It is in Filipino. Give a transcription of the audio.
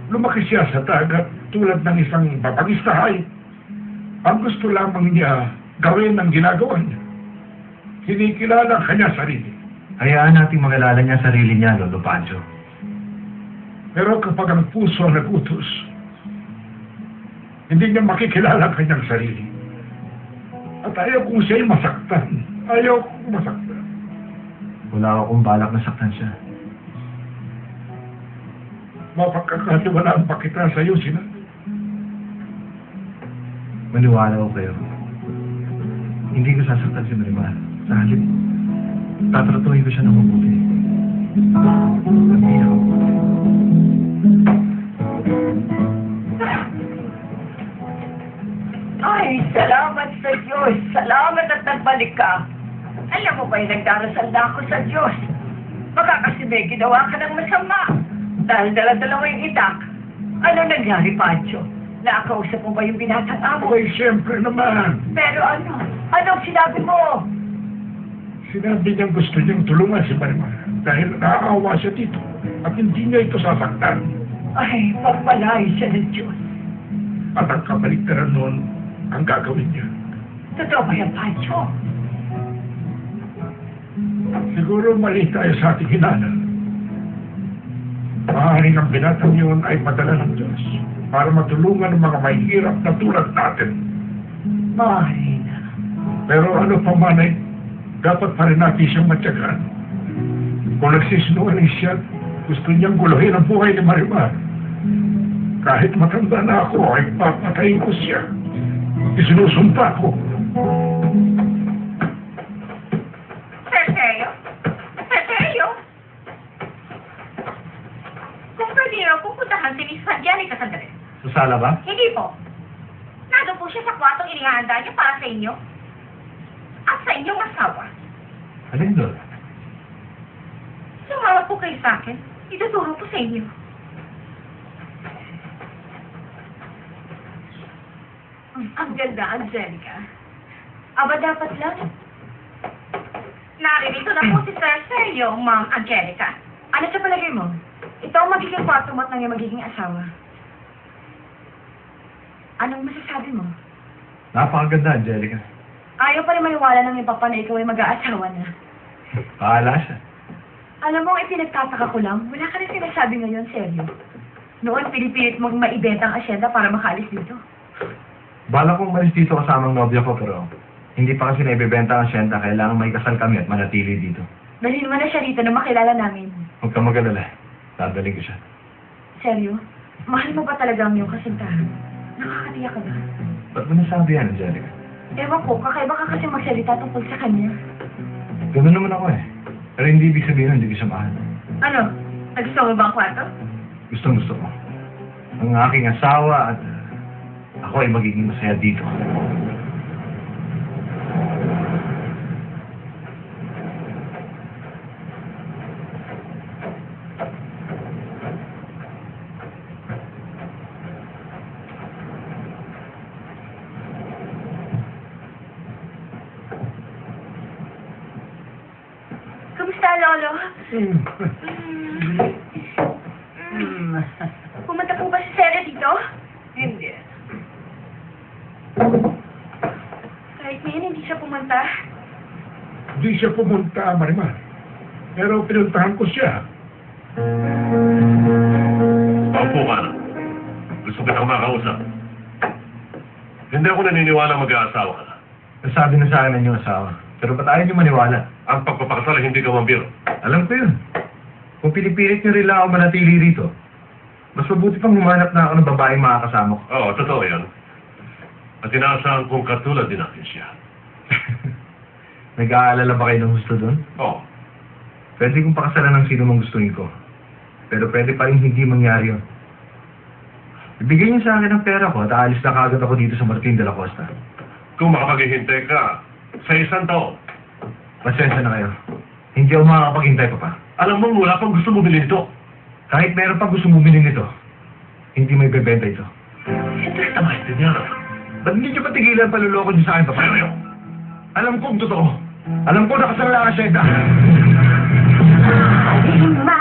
Lumaki siya sa dagat tulad ng isang babangistahay. Ang gusto lamang niya gawin ang ginagawa niya. Kinikilala ang kanya sarili. Hayaan nating makilala niya sarili niya, Lolo Pancho. Pero kapag ang puso ang nagutos, hindi niya makikilala ang kanyang sarili. At ayaw kong siya'y masaktan. Ayaw kong masaktan. Wala akong balak na saktan siya. Mapagkakatiwalaan pa kita sa iyo, Sina. Maniwala ko kayo. Hindi ko sasaktan si Marimar. Sa halip, tatratuhin ko siya ng mabuti. Sabi ako. Ay, salamat sa Diyos. Salamat at nagbalik ka. Alam mo ba'y nagdarasal na ako sa Diyos? Baka kasi may ginawa ka ng masama. Dahil dala-dala mo yung itak. Ano nangyari, Pancho? Nakakausap mo ba yung binatang amo? Ay, siyempre naman. Pero ano? Anong sinabi mo? Sinabi niyang gusto niyang tulungan si Marimar dahil naaawa siya dito at hindi niya ito sasaktan. Ay, pagpalain siya ng Diyos. At ang kabaligtaran noon ang gagawin niya. Totoo ba yan, Pancho? Siguro mali tayo sa ating hinala. Maaaring ang binatang yun ay padala ng Diyos para matulungan ang mga mahihirap na tulad natin. Maaari na. Pero ano pa man ay dapat pa rin natin siyang matyagaan. Kung nagsisinungaling siya, gusto niyang guluhin ang buhay ni Marimar. Kahit matanda na ako, ay papatayin ko siya. Isinusumpa ko. Sergio? Sergio? Kung pwede raw pupuntahan si Miss Angelica sandali. Sa sala ba? Hindi po. Nandun po siya sa kwartong inihahanda niya para sa inyo. At sa inyong asawa. Alin doon? Sumama po kayo sa akin. Ituturo po sa inyo. Ang ganda, Angelica. Aba, dapat lang. Naririto na po si Sir Sergio, Ma'am Angelica. Ano sa palagay mo? Ito ang magiging kwarto mo at nang magiging asawa. Anong masasabi mo? Napakaganda, Angelica. Ayaw pa rin maniwala ng iba pa na ikaw ay mag-aasawa na. Paala siya. Alam mo, ipinagtataka ko lang, wala ka rin sinasabi ngayon, seryo. Noon, pinipilit mong maibenta ang asyenda para makaalis dito. Bala kong malis dito kasamang nobya ko, pero hindi pa kasi naibibenta ang asyenda. Kailangan may kasal kami at manatili dito. Dalhin mo na siya rito na makilala namin. Huwag ka mag-alala. Dadaling ko siya. Seryo? Mahal mo ba talaga ang iyong kasintahan? Nakakatiyak ka ba? Ba't mo nasabi yan, Angelica? Ewan ko, kakaiba ka kasi magsalita tungkol sa kanya. Ganoon naman ako eh. Pero hindi ibig sabihin hindi ko siya mahal. Ano? Nagusto mo ba ang kwarto? Gusto ko. Ang aking asawa at ako ay magiging masaya dito. Kumusta, Lolo? Pumunta po ba si Sarah dito? Hindi. Kahit ngayon, hindi siya pumunta. Hindi siya pumunta, Marimar. Pero pinuntahan ko siya. Paupo ka na. Gusto kitang makausap. Hindi ako naniniwala mag-aasawa ka na. Nasabi na sa akin ng iyong asawa. Pero ba't ayaw niyo maniwala? Ang pagpapakasal ay hindi ka mambiro. Alam ko yun. Kung pinipilit niyo rin lang ako manatili rito, mas mabuti pang humanap na ako ng babaeng makakasama ko. Oo, totoo yan. At inaasahan kong katulad din natin siya. Nag-aalala ba kayo ng gusto doon? Oo. Pwede kong pakasalan ng sino mang gustuhin ko. Pero pwede pa rin hindi mangyari yun. Ibigay niyo sa akin ang pera ko at aalis na kaagad ako dito sa Martin de la Costa. Kung makapaghihintay ka sa 1 taon, Pasensya na kayo. Hindi ako makakapaghintay pa pa. alam mo wala pang gusto mo bilhin ito. Kahit meron pa gusto bumili nito, hindi may bebenta ito. Hindi ka maintindihan. Ba't hindi niyo patigilan paluloko niyo sa akin, Papa? Ayaw. Alam kong totoo. Alam ko nakasala ka siya. Sabihin mo,